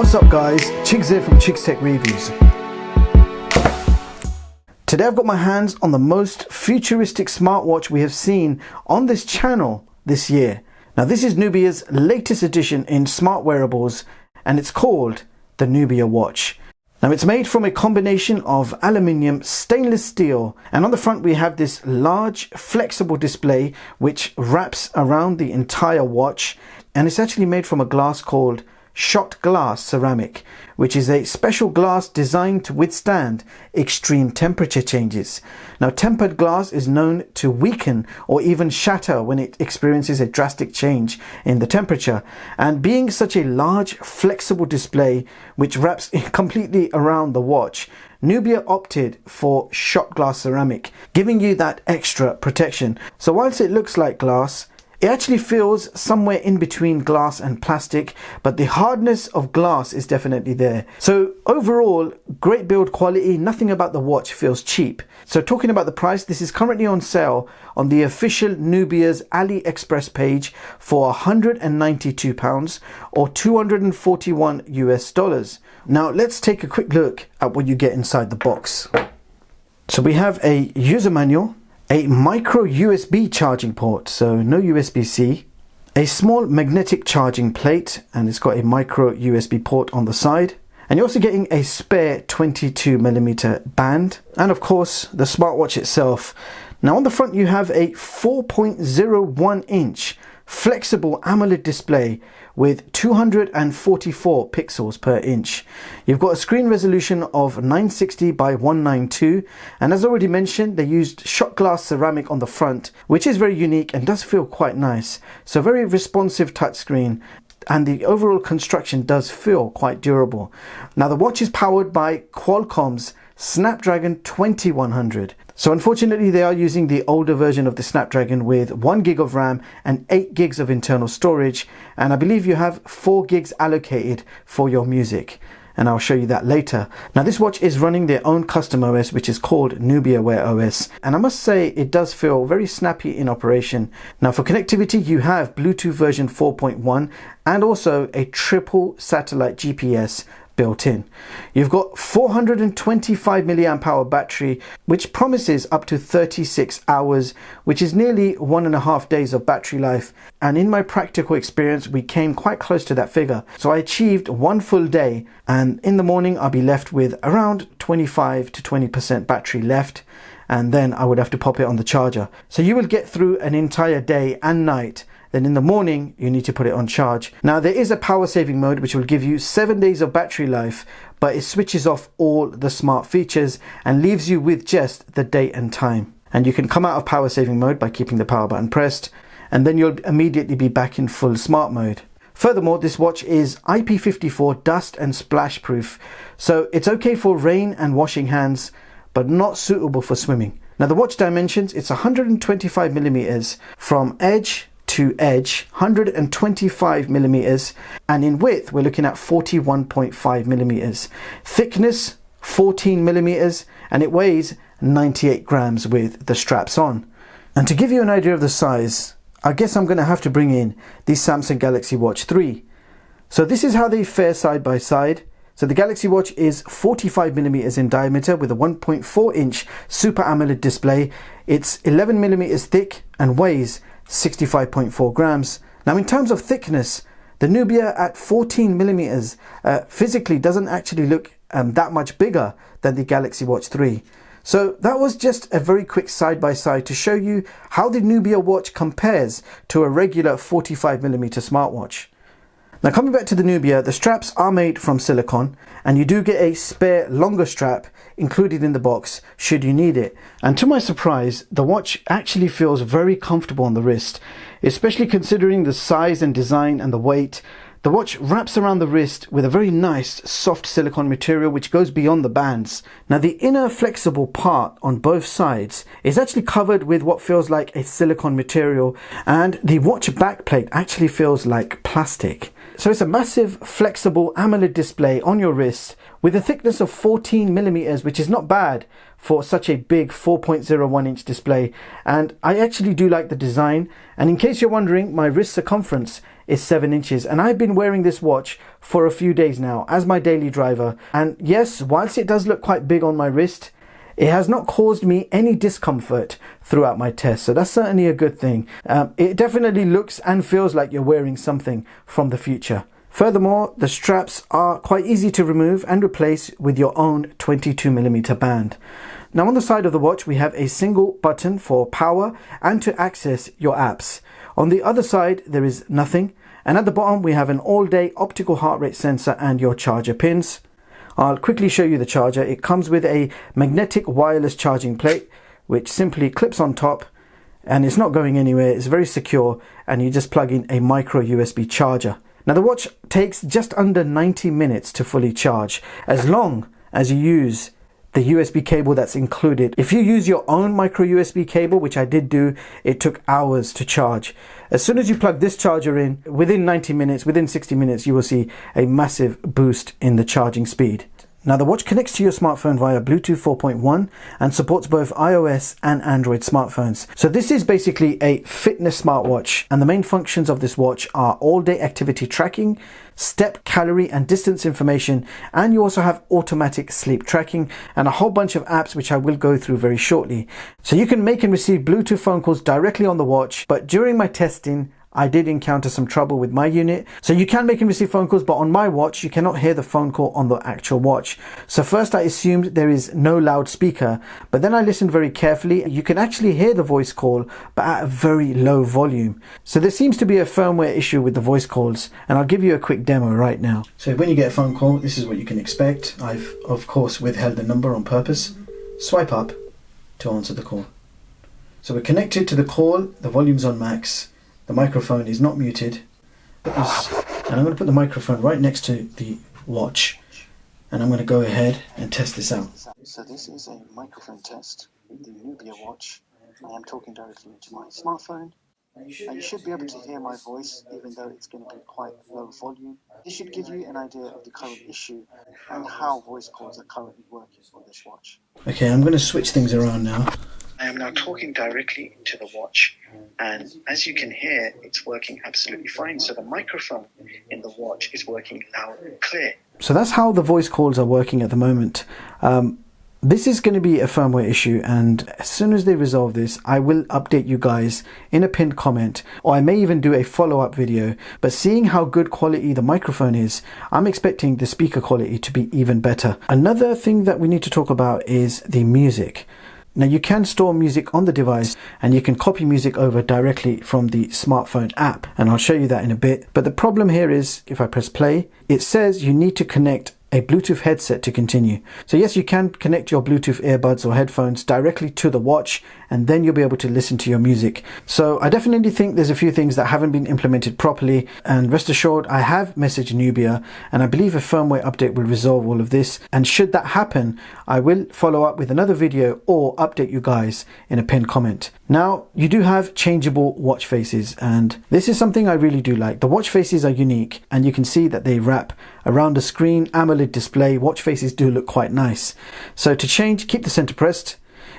What's up guys, Chigs here from Chigs Tech Reviews. Today I've got my hands on the most futuristic smartwatch we have seen on this channel this year. Now this is Nubia's latest edition in smart wearables and it's called the Nubia watch. Now it's made from a combination of aluminium, stainless steel, and on the front we have this large flexible display which wraps around the entire watch, and it's actually made from a glass called Schott Glass ceramic, which is a special glass designed to withstand extreme temperature changes. Now tempered glass is known to weaken or even shatter when it experiences a drastic change in the temperature, and being such a large flexible display which wraps completely around the watch, Nubia opted for Schott Glass ceramic, giving you that extra protection. So whilst it looks like glass, it actually feels somewhere in between glass and plastic, but the hardness of glass is definitely there. So overall, great build quality, nothing about the watch feels cheap. So talking about the price, this is currently on sale on the official Nubia's AliExpress page for £192 or 241 US dollars. Now let's take a quick look at what you get inside the box. So we have a user manual, a micro USB charging port, so no USB-C, a small magnetic charging plate, and it's got a micro USB port on the side, and you're also getting a spare 22mm band, and of course the smartwatch itself. Now on the front you have a 4.01 inch flexible AMOLED display with 244 pixels per inch. You've got a screen resolution of 960 by 192, and as already mentioned, they used Schott Glass ceramic on the front, which is very unique and does feel quite nice. So very responsive touchscreen, and the overall construction does feel quite durable. Now the watch is powered by Qualcomm's Snapdragon 2100. So unfortunately they are using the older version of the Snapdragon with 1 gig of RAM and 8 gigs of internal storage, and I believe you have 4 gigs allocated for your music, and I'll show you that later. Now this watch is running their own custom OS which is called Nubia Wear OS, and I must say it does feel very snappy in operation. Now for connectivity you have Bluetooth version 4.1 and also a triple satellite GPS built in. You've got 425 mAh battery which promises up to 36 hours, which is nearly 1.5 days of battery life, and in my practical experience we came quite close to that figure. So I achieved 1 full day, and in the morning I'll be left with around 25 to 20% battery left, and then I would have to pop it on the charger. So you will get through an entire day and night. Then in the morning you need to put it on charge. Now there is a power saving mode which will give you 7 days of battery life, but it switches off all the smart features and leaves you with just the date and time. And you can come out of power saving mode by keeping the power button pressed, and then you'll immediately be back in full smart mode. Furthermore, this watch is IP54 dust and splash proof, so it's okay for rain and washing hands, but not suitable for swimming. Now the watch dimensions, it's 125mm from edge to edge, 125mm, and in width we're looking at 41.5mm, thickness 14mm, and it weighs 98 grams with the straps on. And to give you an idea of the size, I guess I'm going to have to bring in the Samsung Galaxy Watch 3. So this is how they fare side by side. So the Galaxy Watch is 45mm in diameter with a 1.4 inch Super AMOLED display. It's 11mm thick and weighs 65.4 grams. Now in terms of thickness, the Nubia at 14mm physically doesn't actually look that much bigger than the Galaxy Watch 3. So that was just a very quick side by side to show you how the Nubia watch compares to a regular 45mm smartwatch. Now coming back to the Nubia, the straps are made from silicone, and you do get a spare longer strap included in the box should you need it. And to my surprise, the watch actually feels very comfortable on the wrist, especially considering the size and design and the weight. The watch wraps around the wrist with a very nice soft silicone material which goes beyond the bands. Now the inner flexible part on both sides is actually covered with what feels like a silicone material, and the watch backplate actually feels like plastic. So it's a massive flexible AMOLED display on your wrist with a thickness of 14mm, which is not bad for such a big 4.01 inch display, and I actually do like the design. And in case you're wondering, my wrist circumference is 7 inches, and I've been wearing this watch for a few days now as my daily driver. And yes, whilst it does look quite big on my wrist, it has not caused me any discomfort throughout my test, so that's certainly a good thing. It definitely looks and feels like you're wearing something from the future. Furthermore, the straps are quite easy to remove and replace with your own 22mm band. Now on the side of the watch we have a single button for power and to access your apps. On the other side there is nothing, and at the bottom we have an all-day optical heart rate sensor and your charger pins. I'll quickly show you the charger. It comes with a magnetic wireless charging plate which simply clips on top, and it's not going anywhere. It's very secure, and you just plug in a micro USB charger. Now the watch takes just under 90 minutes to fully charge, as long as you use the USB cable that's included. If you use your own micro USB cable, which I did do, it took hours to charge. As soon as you plug this charger in, within 90 minutes, within 60 minutes, you will see a massive boost in the charging speed. Now the watch connects to your smartphone via Bluetooth 4.1 and supports both iOS and Android smartphones. So this is basically a fitness smartwatch, and the main functions of this watch are all-day activity tracking, step, calorie and distance information, and you also have automatic sleep tracking and a whole bunch of apps which I will go through very shortly. So you can make and receive Bluetooth phone calls directly on the watch, but during my testing I did encounter some trouble with my unit. So you can make and receive phone calls, but on my watch you cannot hear the phone call on the actual watch. So first I assumed there is no loudspeaker, but then I listened very carefully. You can actually hear the voice call, but at a very low volume. So there seems to be a firmware issue with the voice calls, and I'll give you a quick demo right now. So when you get a phone call, this is what you can expect. I've of course withheld the number on purpose. Swipe up to answer the call. So we're connected to the call, the volume's on max. The microphone is not muted, and I'm going to put the microphone right next to the watch, and I'm going to go ahead and test this out. So this is a microphone test with the Nubia watch. I am talking directly into my smartphone. You should be able to hear my voice, even though it's going to be quite low volume. This should give you an idea of the current issue and how voice calls are currently working on this watch. Okay, I'm going to switch things around now. I am now talking directly into the watch, and as you can hear, it's working absolutely fine. So the microphone in the watch is working loud and clear. So that's how the voice calls are working at the moment. This is going to be a firmware issue, and as soon as they resolve this, I will update you guys in a pinned comment, or I may even do a follow-up video. But seeing how good quality the microphone is, I'm expecting the speaker quality to be even better. Another thing that we need to talk about is the music. Now you can store music on the device, and you can copy music over directly from the smartphone app, and I'll show you that in a bit. But the problem here is, if I press play, it says you need to connect a Bluetooth headset to continue. So yes, you can connect your Bluetooth earbuds or headphones directly to the watch, and then you'll be able to listen to your music. So I definitely think there's a few things that haven't been implemented properly, and rest assured I have messaged Nubia, and I believe a firmware update will resolve all of this. And should that happen, I will follow up with another video or update you guys in a pinned comment. Now you do have changeable watch faces, and this is something I really do like. The watch faces are unique, and you can see that they wrap around the screen AMOLED display. Watch faces do look quite nice. So to change, keep the center pressed.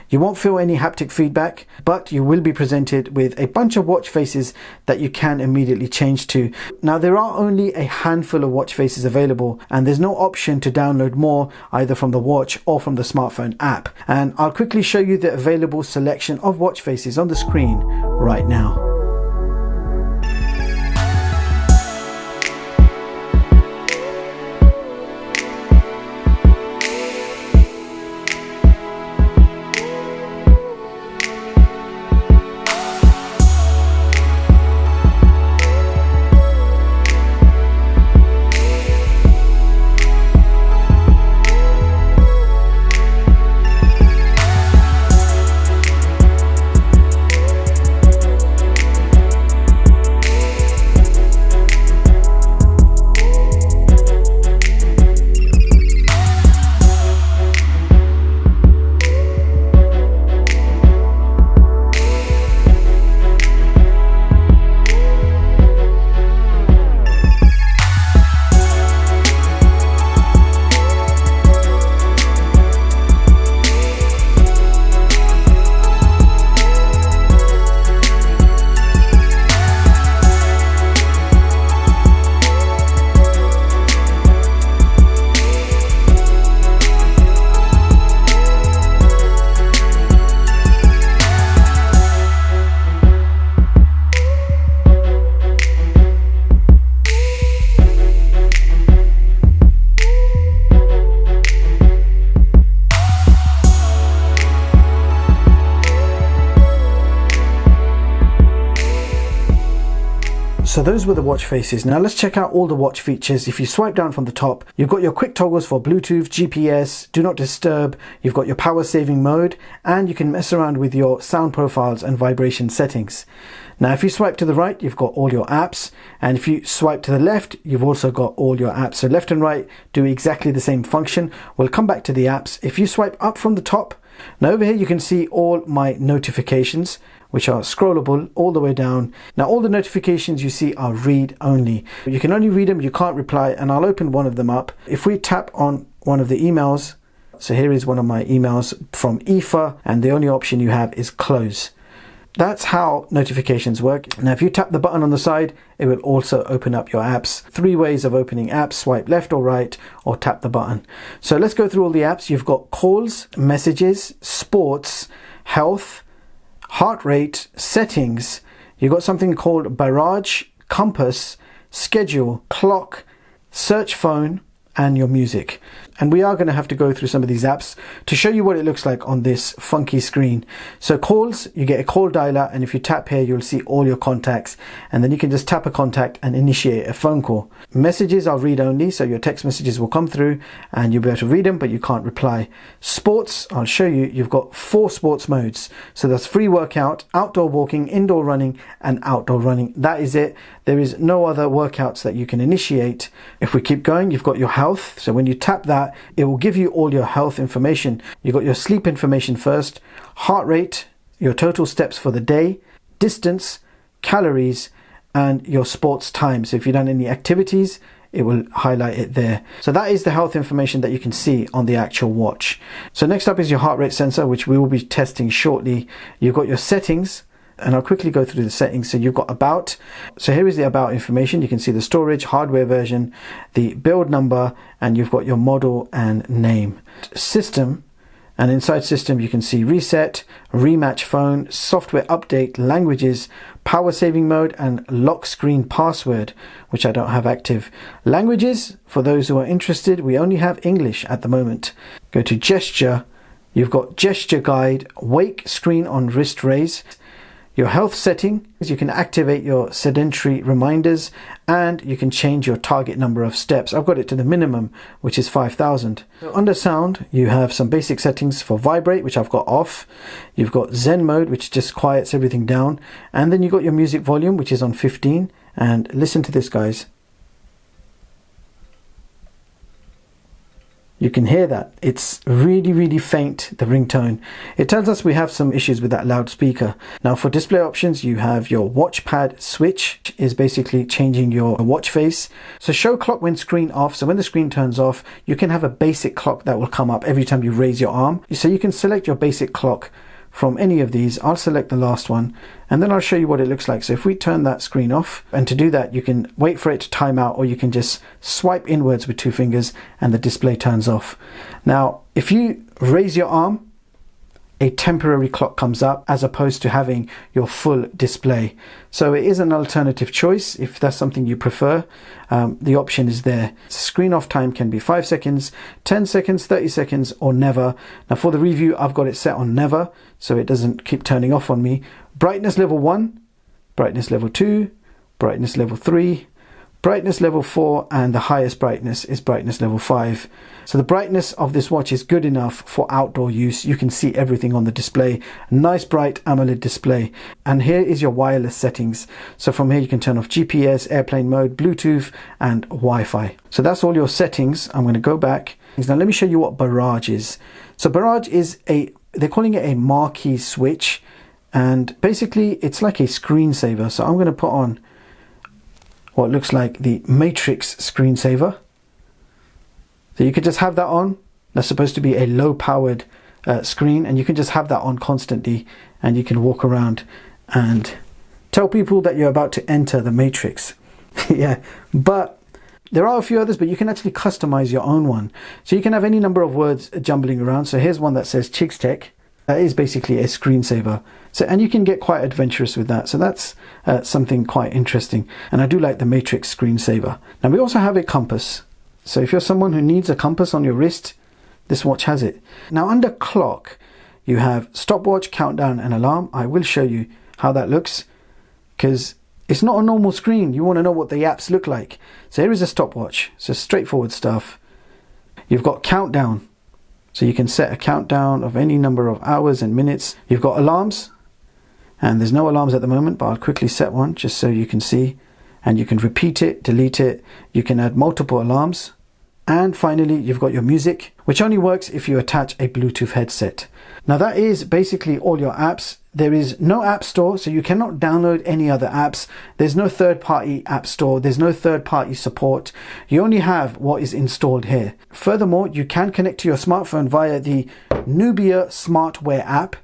You won't feel any haptic feedback, but you will be presented with a bunch of watch faces that you can immediately change to. Now there are only a handful of watch faces available, and there's no option to download more either from the watch or from the smartphone app. And I'll quickly show you the available selection of watch faces on the screen right now. So those were the watch faces. Now let's check out all the watch features. If you swipe down from the top, you've got your quick toggles for Bluetooth, GPS, do not disturb, you've got your power saving mode, and you can mess around with your sound profiles and vibration settings. Now if you swipe to the right, you've got all your apps, and if you swipe to the left, you've also got all your apps. So left and right do exactly the same function. We'll come back to the apps. If you swipe up from the top, now over here you can see all my notifications, which are scrollable all the way down. Now all the notifications you see are read only. You can only read them, you can't reply, and I'll open one of them up. If we tap on one of the emails, so here is one of my emails from IFA, and the only option you have is close. That's how notifications work. Now if you tap the button on the side, it will also open up your apps. 3 ways of opening apps: swipe left or right, or tap the button. So let's go through all the apps. You've got calls, messages, sports, health, heart rate, settings. You've got something called barrage, compass, schedule, clock, search phone, and your music. And we are going to have to go through some of these apps to show you what it looks like on this funky screen. So calls, you get a call dialer, and if you tap here you'll see all your contacts, and then you can just tap a contact and initiate a phone call. Messages are read only, so your text messages will come through and you'll be able to read them, but you can't reply. Sports, I'll show you, you've got 4 sports modes. So that's free workout, outdoor walking, indoor running, and outdoor running. That is it. There is no other workouts that you can initiate. If we keep going, you've got your health. So when you tap that, it will give you all your health information. You've got your sleep information first, heart rate, your total steps for the day, distance, calories, and your sports time. So if you've done any activities, it will highlight it there. So that is the health information that you can see on the actual watch. So next up is your heart rate sensor, which we will be testing shortly. You've got your settings, and I'll quickly go through the settings. So you've got about. So here is the about information. You can see the storage, hardware version, the build number, and you've got your model and name. System, and inside system you can see reset, rematch phone, software update, languages, power saving mode, and lock screen password, which I don't have active. Languages, for those who are interested, we only have English at the moment. Go to gesture. You've got gesture guide, wake screen on wrist raise. Your health setting is you can activate your sedentary reminders, and you can change your target number of steps. I've got it to the minimum, which is 5,000. So under sound, you have some basic settings for vibrate, which I've got off. You've got Zen mode, which just quiets everything down. And then you've got your music volume, which is on 15. And listen to this, guys. You can hear that. It's really, really faint, the ringtone. It tells us we have some issues with that loudspeaker. Now for display options, you have your watch pad switch, is basically changing your watch face. So show clock when screen off. So when the screen turns off, you can have a basic clock that will come up every time you raise your arm. So you can select your basic clock from any of these. I'll select the last one, and then I'll show you what it looks like. So if we turn that screen off, and to do that you can wait for it to time out, or you can just swipe inwards with 2 fingers and the display turns off. Now if you raise your arm, a temporary clock comes up as opposed to having your full display. So it is an alternative choice if that's something you prefer. The option is there. Screen off time can be 5 seconds, 10 seconds, 30 seconds, or never. Now for the review, I've got it set on never, so it doesn't keep turning off on me. Brightness level 1, brightness level 2, brightness level 3, brightness level 4, and the highest brightness is brightness level 5. So the brightness of this watch is good enough for outdoor use. You can see everything on the display. Nice bright AMOLED display. And here is your wireless settings. So from here you can turn off GPS, airplane mode, Bluetooth, and Wi-Fi. So that's all your settings. I'm going to go back. Now let me show you what barrage is. So barrage is they're calling it a marquee switch, and basically it's like a screensaver. So I'm going to put on what looks like the Matrix screensaver. So you could just have that on. That's supposed to be a low powered screen, and you can just have that on constantly, and you can walk around and tell people that you're about to enter the Matrix. Yeah, but there are a few others, but you can actually customize your own one. So you can have any number of words jumbling around. So here's one that says Chigs Tech. That is basically a screensaver. So, and you can get quite adventurous with that. So that's something quite interesting. And I do like the Matrix screensaver. Now we also have a compass. So if you're someone who needs a compass on your wrist, this watch has it. Now under clock, you have stopwatch, countdown, and alarm. I will show you how that looks, because It's not a normal screen. You want to know what the apps look like. So here is a stopwatch. So straightforward stuff. You've got countdown. So you can set a countdown of any number of hours and minutes. You've got alarms. And there's no alarms at the moment, but I'll quickly set one just so you can see. And you can repeat it, delete it. You can add multiple alarms. And finally, you've got your music, which only works if you attach a Bluetooth headset. Now that is basically all your apps. There is no app store, so you cannot download any other apps. There's no third-party app store. There's no third-party support. You only have what is installed here. Furthermore, you can connect to your smartphone via the Nubia Wear app.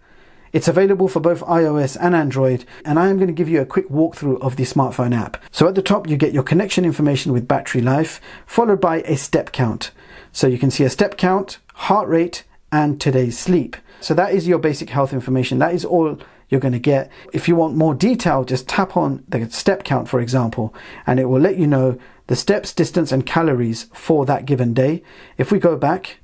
It's available for both iOS and Android, and I am going to give you a quick walkthrough of the smartphone app. So at the top, you get your connection information with battery life, followed by a step count. So you can see a step count, heart rate, and today's sleep. So that is your basic health information. That is all you're going to get. If you want more detail, just tap on the step count, for example, and it will let you know the steps, distance, and calories for that given day. If we go back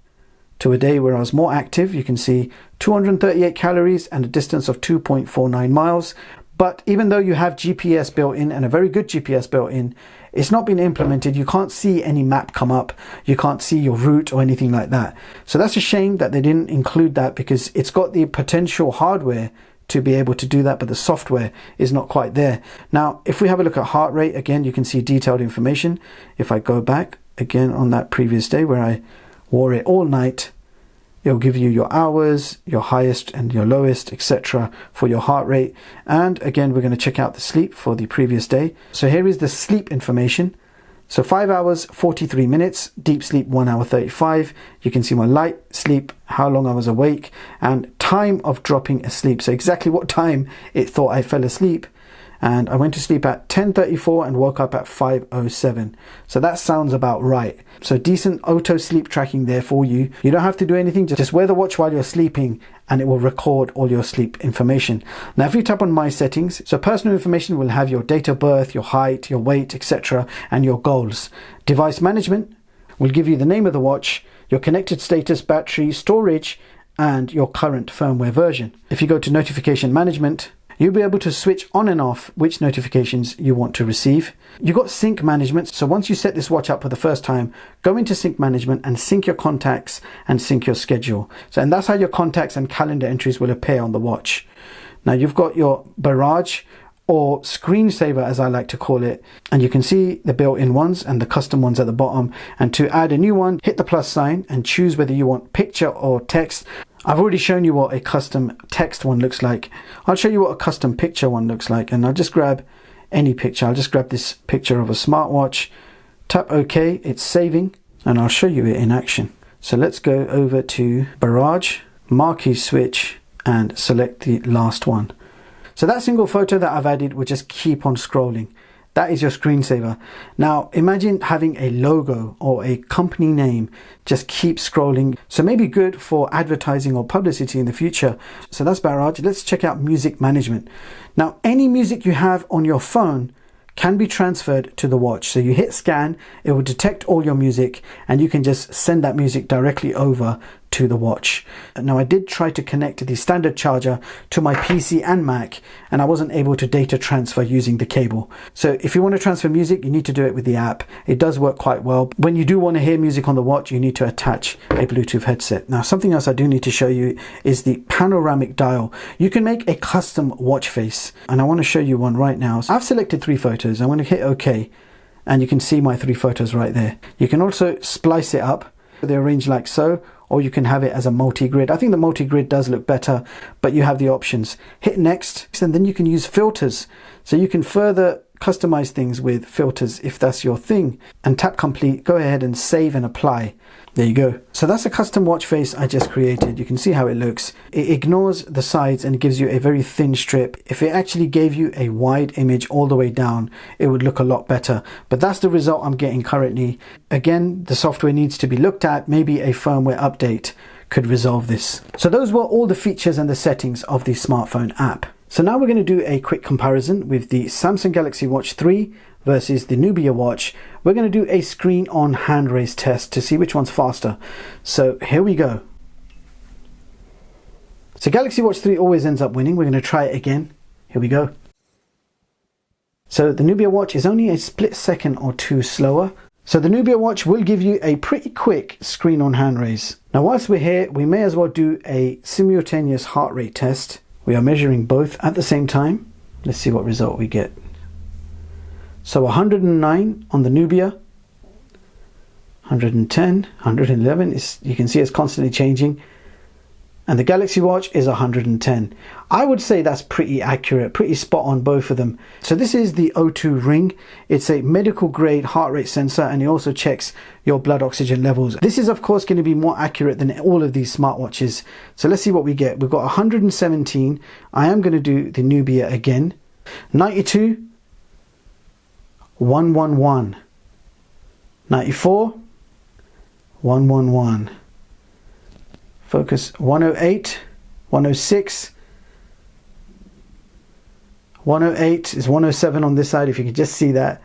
to a day where I was more active, you can see 238 calories and a distance of 2.49 miles. But even though you have GPS built in, and a very good GPS built in, it's not been implemented. You can't see any map come up. You can't see your route or anything like that. So that's a shame that they didn't include that, because it's got the potential hardware to be able to do that, but the software is not quite there. Now, if we have a look at heart rate, again, you can see detailed information. If I go back again on that previous day where I wore it all night, it'll give you your hours, your highest and your lowest, etc. for your heart rate. And again, we're going to check out the sleep for the previous day. So here is the sleep information. So 5 hours, 43 minutes, deep sleep 1 hour 35. You can see my light sleep, how long I was awake, and time of dropping asleep. So exactly what time it thought I fell asleep. And I went to sleep at 10:34 and woke up at 5:07. So that sounds about right. So decent auto sleep tracking there for you. You don't have to do anything, just wear the watch while you're sleeping and it will record all your sleep information. Now if you tap on my settings, so personal information will have your date of birth, your height, your weight, etc. and your goals. Device management will give you the name of the watch, your connected status, battery, storage, and your current firmware version. If you go to notification management, you'll be able to switch on and off which notifications you want to receive. You've got sync management. So once you set this watch up for the first time, go into sync management and sync your contacts and sync your schedule. And that's how your contacts and calendar entries will appear on the watch. Now you've got your barrage or screensaver, as I like to call it, and you can see the built-in ones and the custom ones at the bottom. And to add a new one, hit the plus sign and choose whether you want picture or text. I've already shown you what a custom text one looks like. I'll show you what a custom picture one looks like, and I'll just grab any picture. I'll just grab this picture of a smartwatch, tap OK, it's saving, and I'll show you it in action. So let's go over to Barrage, Marquee Switch, and select the last one. So that single photo that I've added will just keep on scrolling. That is your screensaver. Now imagine having a logo or a company name just keep scrolling. So maybe good for advertising or publicity in the future. So that's Barrage. Let's check out music management. Now any music you have on your phone can be transferred to the watch. So you hit scan, it will detect all your music and you can just send that music directly over to the watch. Now I did try to connect the standard charger to my PC and Mac and I wasn't able to data transfer using the cable. So if you want to transfer music, you need to do it with the app. It does work quite well. When you do want to hear music on the watch, you need to attach a Bluetooth headset. Now something else I do need to show you is the panoramic dial. You can make a custom watch face and I want to show you one right now. So I've selected 3 photos. I'm going to hit OK and you can see my 3 photos right there. You can also splice it up. They're arranged like so, or you can have it as a multi-grid. I think the multi-grid does look better, but you have the options. Hit next, and then you can use filters. So you can further customize things with filters if that's your thing. And tap complete, go ahead and save and apply. There you go. So that's a custom watch face I just created. You can see how it looks. It ignores the sides and gives you a very thin strip. If it actually gave you a wide image all the way down, it would look a lot better. But that's the result I'm getting currently. Again, the software needs to be looked at. Maybe a firmware update could resolve this. So those were all the features and the settings of the smartphone app. So now we're going to do a quick comparison with the Samsung Galaxy Watch 3 versus the Nubia watch. We're going to do a screen on hand raise test to see which one's faster. So here we go. So Galaxy Watch 3 always ends up winning. We're going to try it again. Here we go. So the Nubia watch is only a split second or two slower. So the Nubia watch will give you a pretty quick screen on hand raise. Now whilst we're here, we may as well do a simultaneous heart rate test. We are measuring both at the same time. Let's see what result we get. So 109 on the Nubia, 110, 111, you can see it's constantly changing. And the Galaxy Watch is 110. I would say that's pretty accurate, pretty spot on both of them. So this is the O2 Ring. It's a medical grade heart rate sensor, and it also checks your blood oxygen levels. This is of course going to be more accurate than all of these smartwatches. So let's see what we get. We've got 117. I am going to do the Nubia again. 92, 111. 94, 111. Focus 108, 106, 108 is 107 on this side, if you could just see that.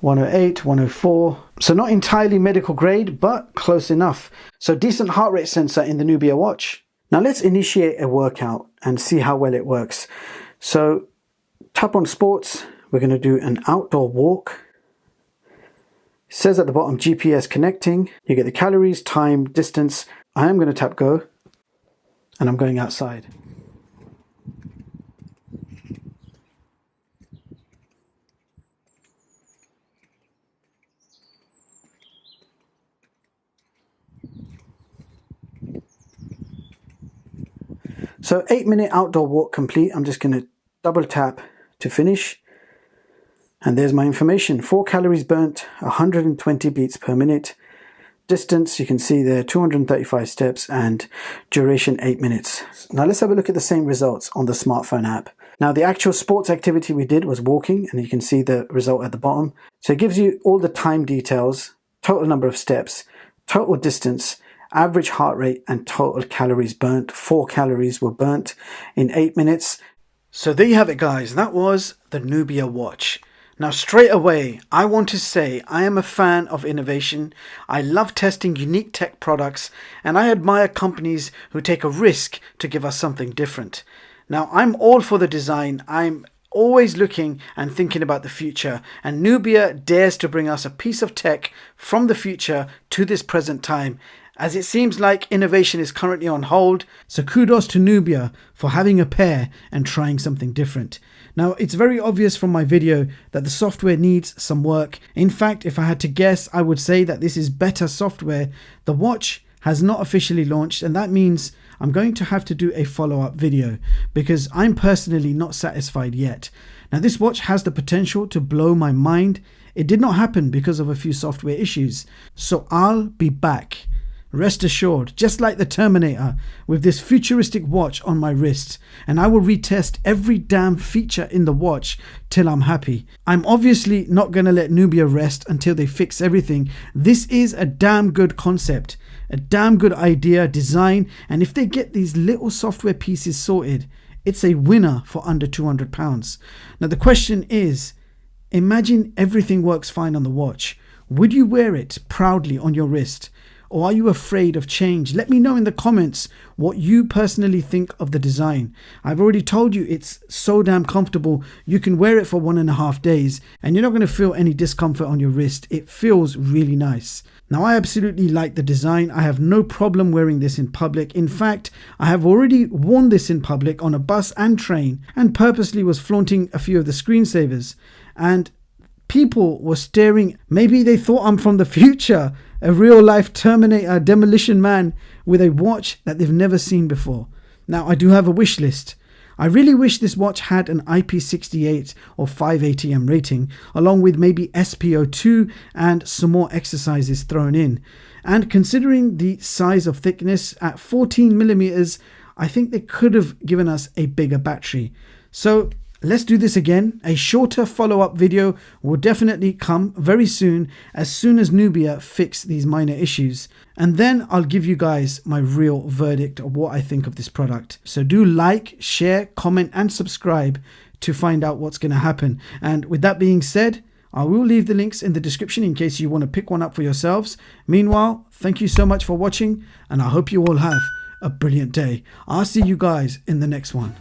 108, 104. So not entirely medical grade, but close enough. So decent heart rate sensor in the Nubia watch. Now let's initiate a workout and see how well it works. So tap on sports. We're going to do an outdoor walk. It says at the bottom GPS connecting. You get the calories, time, distance. I am going to tap go, and I'm going outside. So 8-minute outdoor walk complete. I'm just going to double tap to finish. And there's my information. 4 calories burnt, 120 beats per minute. Distance, you can see there, 235 steps, and duration 8 minutes. Now let's have a look at the same results on the smartphone app. Now the actual sports activity we did was walking, and you can see the result at the bottom. So it gives you all the time details, total number of steps, total distance, average heart rate, and total calories burnt. 4 calories were burnt in 8 minutes. So there you have it, guys. That was the Nubia watch. Now straight away, I want to say I am a fan of innovation. I love testing unique tech products, and I admire companies who take a risk to give us something different. Now I'm all for the design. I'm always looking and thinking about the future, and Nubia dares to bring us a piece of tech from the future to this present time, as it seems like innovation is currently on hold. So kudos to Nubia for having a pair and trying something different. Now it's very obvious from my video that the software needs some work. In fact, if I had to guess, I would say that this is beta software. The watch has not officially launched, and that means I'm going to have to do a follow-up video because I'm personally not satisfied yet. Now this watch has the potential to blow my mind. It did not happen because of a few software issues. So I'll be back. Rest assured, just like the Terminator, with this futuristic watch on my wrist, and I will retest every damn feature in the watch till I'm happy. I'm obviously not going to let Nubia rest until they fix everything. This is a damn good concept, a damn good idea, design, and if they get these little software pieces sorted, it's a winner for under £200. Now the question is, imagine everything works fine on the watch. Would you wear it proudly on your wrist? Or are you afraid of change? Let me know in the comments what you personally think of the design. I've already told you it's so damn comfortable. You can wear it for 1.5 days and you're not going to feel any discomfort on your wrist. It feels really nice. Now I absolutely like the design. I have no problem wearing this in public. In fact, I have already worn this in public on a bus and train, and purposely was flaunting a few of the screensavers. And people were staring. Maybe they thought I'm from the future, a real life Terminator demolition man with a watch that they've never seen before. Now I do have a wish list. I really wish this watch had an IP68 or 5 ATM rating, along with maybe SpO2 and some more exercises thrown in. And considering the size of thickness at 14mm, I think they could have given us a bigger battery. So let's do this again. A shorter follow-up video will definitely come very soon as Nubia fix these minor issues. And then I'll give you guys my real verdict of what I think of this product. So do like, share, comment and subscribe to find out what's going to happen. And with that being said, I will leave the links in the description in case you want to pick one up for yourselves. Meanwhile, thank you so much for watching, and I hope you all have a brilliant day. I'll see you guys in the next one.